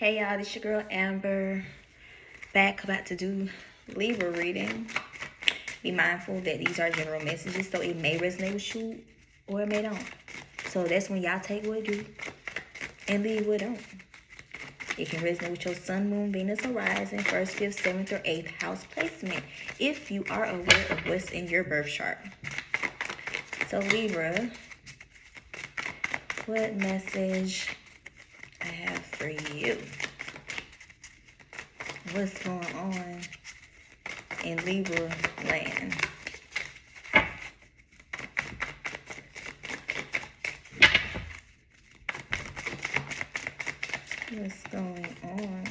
Hey y'all, this your girl Amber, back about to do Libra reading. Be mindful that these are general messages, so it may resonate with you or it may don't. So that's when y'all take what it do and leave what don't. It can resonate with your sun, moon, Venus, horizon, 1st, 5th, 7th, or 8th house placement if you are aware of what's in your birth chart. So Libra, what message I have for you? What's going on in Libra land? What's going on?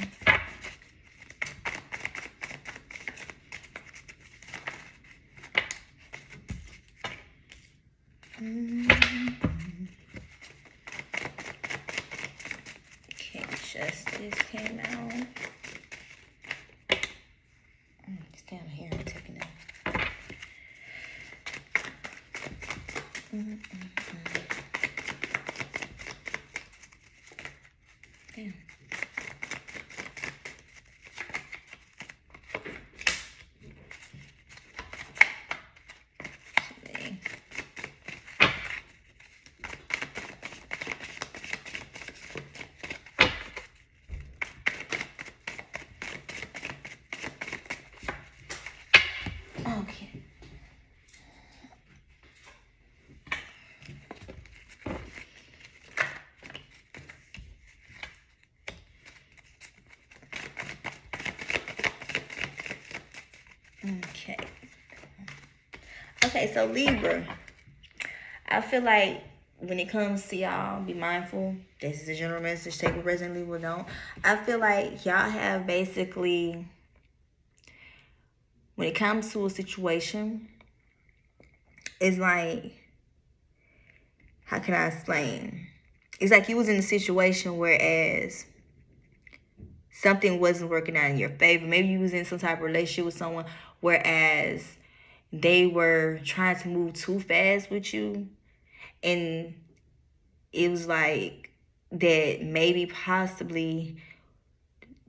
Okay, justice came out. It's down here. I'm taking it. Damn. Okay. Okay. Okay, so Libra, I feel like when it comes to y'all, be mindful. This is a general message. Take what resonates, leave what don't. I feel like y'all have basically, when it comes to a situation, it's like, how can I explain? It's like you was in a situation whereas something wasn't working out in your favor. Maybe you was in some type of relationship with someone whereas they were trying to move too fast with you. And it was like that maybe possibly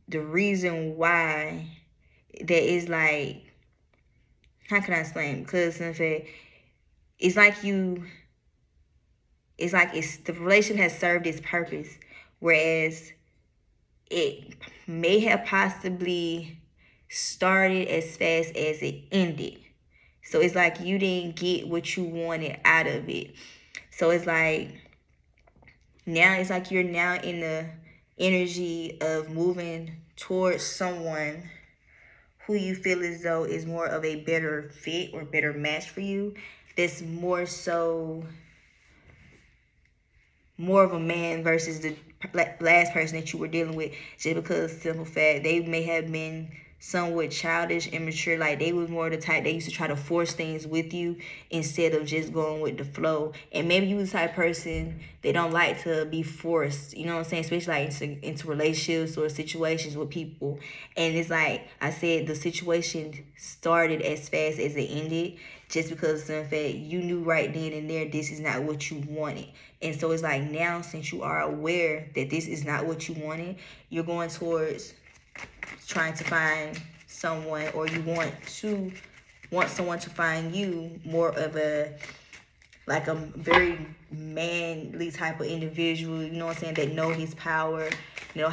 the reason why that is like, how can I explain? Because it's like the relation has served its purpose, whereas it may have possibly started as fast as it ended. So it's like you didn't get what you wanted out of it. So it's like now it's like you're now in the energy of moving towards someone who you feel as though is more of a better fit or better match for you. That's more of a man versus the last person that you were dealing with, just because simple fact they may have been somewhat childish, immature. Like they was more the type that used to try to force things with you instead of just going with the flow. And maybe you was the type of person that don't like to be forced, you know what I'm saying, especially like into relationships or situations with people. And it's like I said, the situation started as fast as it ended, just because in fact you knew right then and there this is not what you wanted. And so it's like now, since you are aware that this is not what you wanted, you're going towards trying to find someone, or you want someone to find you more of a very manly type of individual, you know what I'm saying, that know his power, know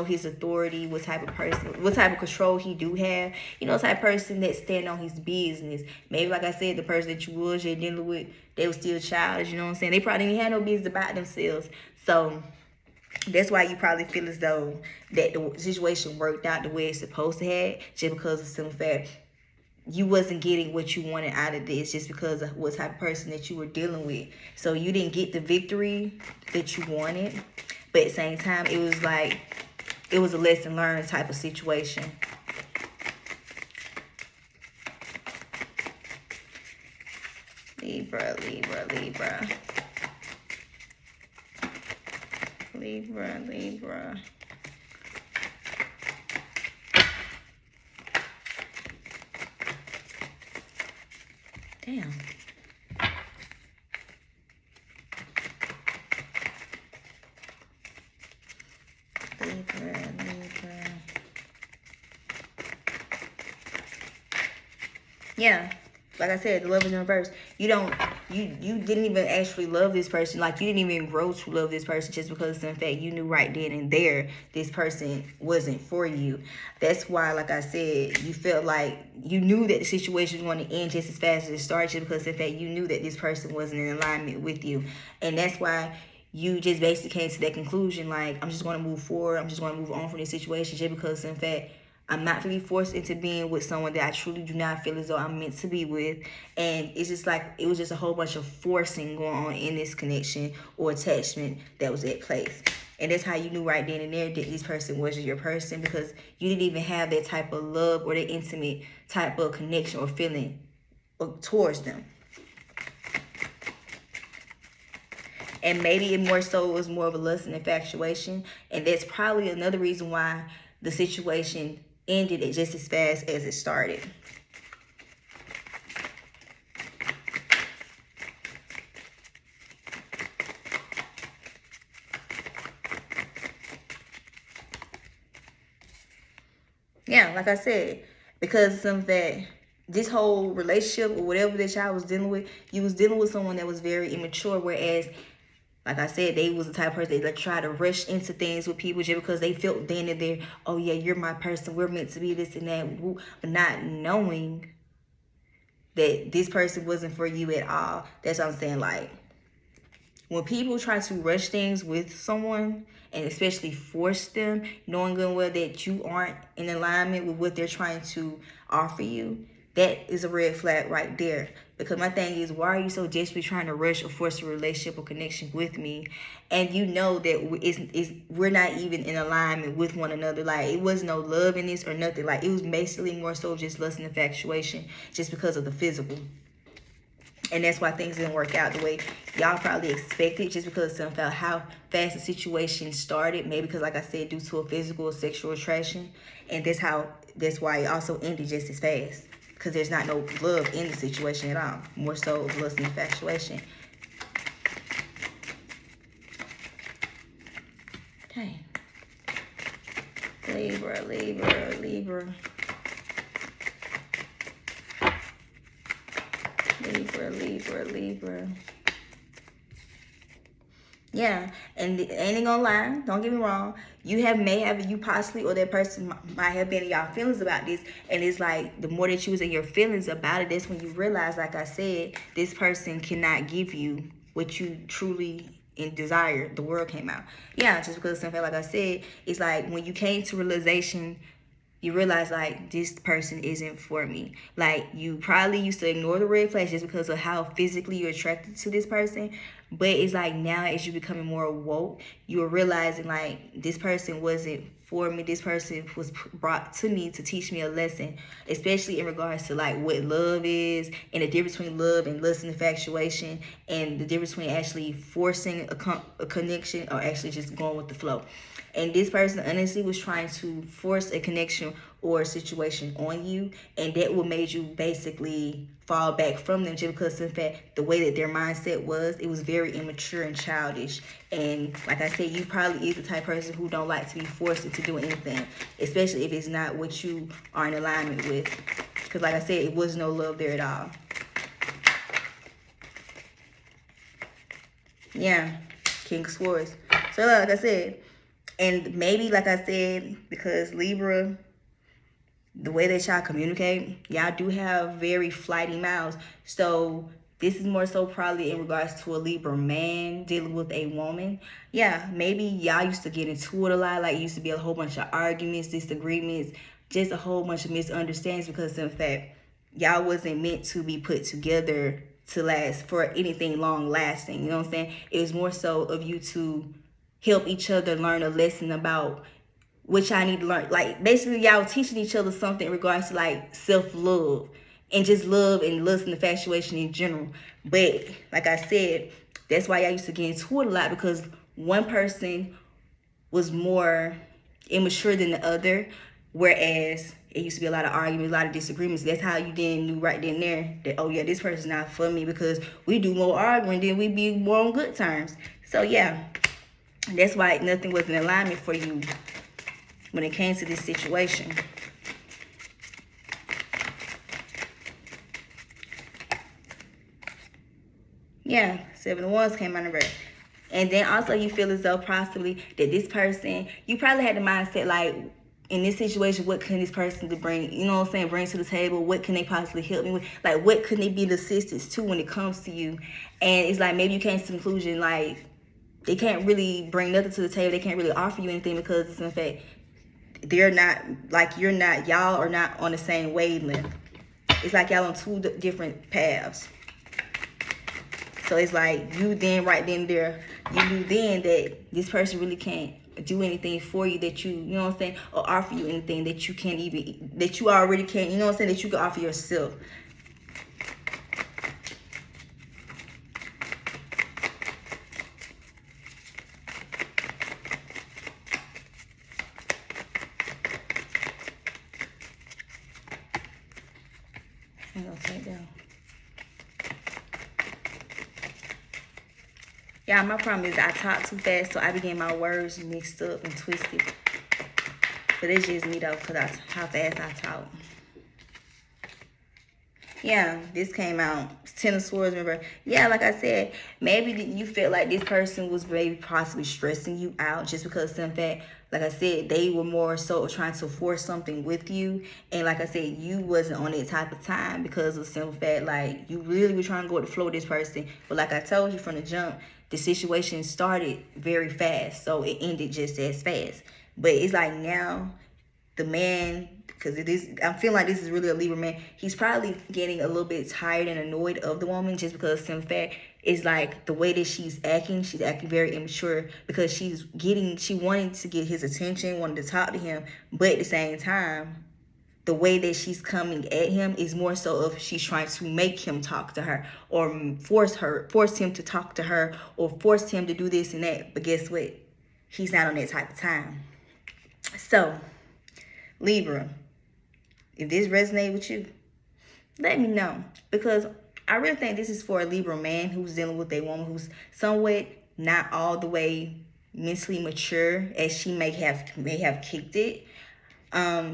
his authority, what type of control he do have, type of person that stand on his business. Maybe like I said, the person that you was dealing with, they were still childish, you know what I'm saying, they probably didn't have no business about themselves. So that's why you probably feel as though that the situation worked out the way it's supposed to have, just because of some fact you wasn't getting what you wanted out of this, just because of what type of person that you were dealing with. So you didn't get the victory that you wanted, but at the same time, it was like, it was a lesson learned type of situation. Libra, Libra, Libra. Libra, Libra. Damn. Libra. Yeah, like I said, the love is in reverse. You didn't even actually love this person. Like, you didn't even grow to love this person just because, in fact, you knew right then and there this person wasn't for you. That's why, like I said, you felt like you knew that the situation was going to end just as fast as it started, just because, in fact, you knew that this person wasn't in alignment with you. And that's why you just basically came to that conclusion, like, I'm just going to move forward. I'm just going to move on from this situation just because, in fact, I'm not going to be forced into being with someone that I truly do not feel as though I'm meant to be with. And it's just like, it was just a whole bunch of forcing going on in this connection or attachment that was at place. And that's how you knew right then and there that this person wasn't your person, because you didn't even have that type of love or that intimate type of connection or feeling towards them. And maybe it more so was more of a lust and infatuation. And that's probably another reason why the situation ended it just as fast as it started. Yeah, like I said, because of that, this whole relationship or whatever that y'all was dealing with, you was dealing with someone that was very immature, whereas, like I said, they was the type of person that try to rush into things with people just because they felt then and there, oh yeah, you're my person, we're meant to be this and that, but not knowing that this person wasn't for you at all. That's what I'm saying. Like, when people try to rush things with someone, and especially force them, knowing good and well that you aren't in alignment with what they're trying to offer you, that is a red flag right there. Because my thing is, why are you so desperately trying to rush or force a relationship or connection with me? And you know that we're not even in alignment with one another. Like, it was no love in this or nothing. Like, it was basically more so just lust and infatuation just because of the physical. And that's why things didn't work out the way y'all probably expected, just because of how fast the situation started. Maybe because, like I said, due to a physical or sexual attraction. And that's why it also ended just as fast. Because there's not no love in the situation at all. More so lust and infatuation. Okay. Libra. Libra. Yeah, and ain't gonna lie, don't get me wrong, you possibly or that person might have been in y'all feelings about this, and it's like the more that you was in your feelings about it, that's when you realize, like I said, this person cannot give you what you truly desire. The world came out. Yeah, just because something like I said, it's like when you came to realization, you realize, like, this person isn't for me. Like, you probably used to ignore the red flags just because of how physically you're attracted to this person. But it's like now, as you're becoming more woke, you're realizing, like, this person wasn't for me. This person was brought to me to teach me a lesson, especially in regards to, like, what love is and the difference between love and lust and infatuation, and the difference between actually forcing a connection or actually just going with the flow. And this person honestly was trying to force a connection or a situation on you, and that what made you basically fall back from them, just because, in fact, the way that their mindset was, it was very immature and childish. And like I said, you probably is the type of person who don't like to be forced into doing anything, especially if it's not what you are in alignment with. Because like I said, it was no love there at all. Yeah, King of Swords. So like I said, and maybe, like I said, because Libra, the way that y'all communicate, y'all do have very flighty mouths. So this is more so probably in regards to a Libra man dealing with a woman. Yeah, maybe y'all used to get into it a lot. Like, it used to be a whole bunch of arguments, disagreements, just a whole bunch of misunderstandings, because, in fact, y'all wasn't meant to be put together to last for anything long lasting. You know what I'm saying? It was more so of you to help each other learn a lesson about what y'all need to learn. Like, basically, y'all teaching each other something in regards to, like, self-love and just love and lust and infatuation in general. But like I said, that's why y'all used to get into it a lot, because one person was more immature than the other, whereas it used to be a lot of arguments, a lot of disagreements. That's how you then knew right then and there that, oh yeah, this person's not for me, because we do more arguing than we be more on good terms. So yeah, that's why nothing was in alignment for you when it came to this situation. Yeah, 7 of Wands came out of reverse. And then also you feel as though possibly that this person, you probably had the mindset like, in this situation, what can this person to bring, you know what I'm saying, bring to the table? What can they possibly help me with? Like, what could they be the assistance to when it comes to you? And it's like, maybe you came to the conclusion, like, they can't really bring nothing to the table. They can't really offer you anything because it's in fact, they're not, like, you're not, y'all are not on the same wavelength. It's like y'all on two different paths. So it's like you then right then there, you knew then that this person really can't do anything for you that you know what I'm saying, or offer you anything that you can't even, that you already can't, you know what I'm saying, that you can offer yourself. I'm gonna take down. Yeah, my problem is I talk too fast, so I be getting my words mixed up and twisted. But it's just me though, because how fast I talk. Yeah, this came out. 10 of Swords, remember? Yeah, like I said, maybe you felt like this person was maybe possibly stressing you out just because in fact, like I said, they were more so trying to force something with you. And like I said, you wasn't on that type of time because of the simple fact, like, you really were trying to go with the flow with this person. But like I told you from the jump, the situation started very fast, so it ended just as fast. But it's like now, the man, because it is, I'm feeling like this is really a Libra man. He's probably getting a little bit tired and annoyed of the woman just because, in fact, it's like the way that she's acting very immature because she wanted to get his attention, wanted to talk to him, but at the same time, the way that she's coming at him is more so of she's trying to make him talk to her or force him to talk to her or force him to do this and that. But guess what? He's not on that type of time. So, Libra, if this resonates with you, let me know. Because I really think this is for a Libra man who's dealing with a woman who's somewhat not all the way mentally mature as she may have kicked it.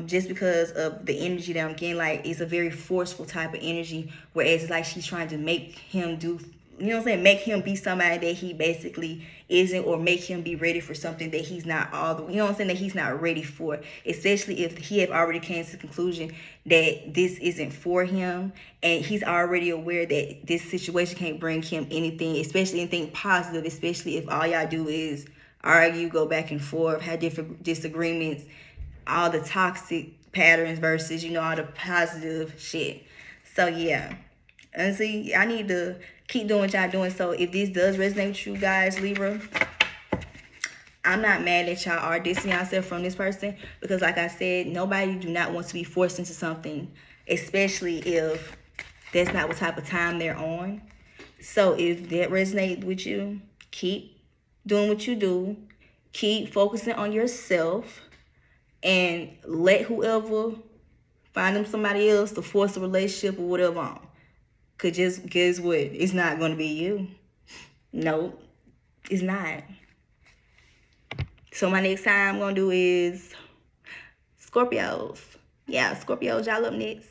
Just because of the energy that I'm getting, like, it's a very forceful type of energy, whereas it's like she's trying to make him do, you know what I'm saying, make him be somebody that he basically isn't, or make him be ready for something that he's not you know what I'm saying, that he's not ready for, especially if he have already came to the conclusion that this isn't for him, and he's already aware that this situation can't bring him anything, especially anything positive, especially if all y'all do is argue, go back and forth, have different disagreements, all the toxic patterns versus, you know, all the positive shit. So yeah, honestly, I need to keep doing what y'all doing. So if this does resonate with you guys, Libra, I'm not mad that y'all are distancing yourself from this person, because like I said, nobody do not want to be forced into something, especially if that's not what type of time they're on. So if that resonates with you, keep doing what you do, keep focusing on yourself, and let whoever find them somebody else to force a relationship or whatever on. Cause just guess what? It's not gonna be you. Nope, it's not. So my next time I'm gonna do is Scorpios. Yeah, Scorpios, y'all up next.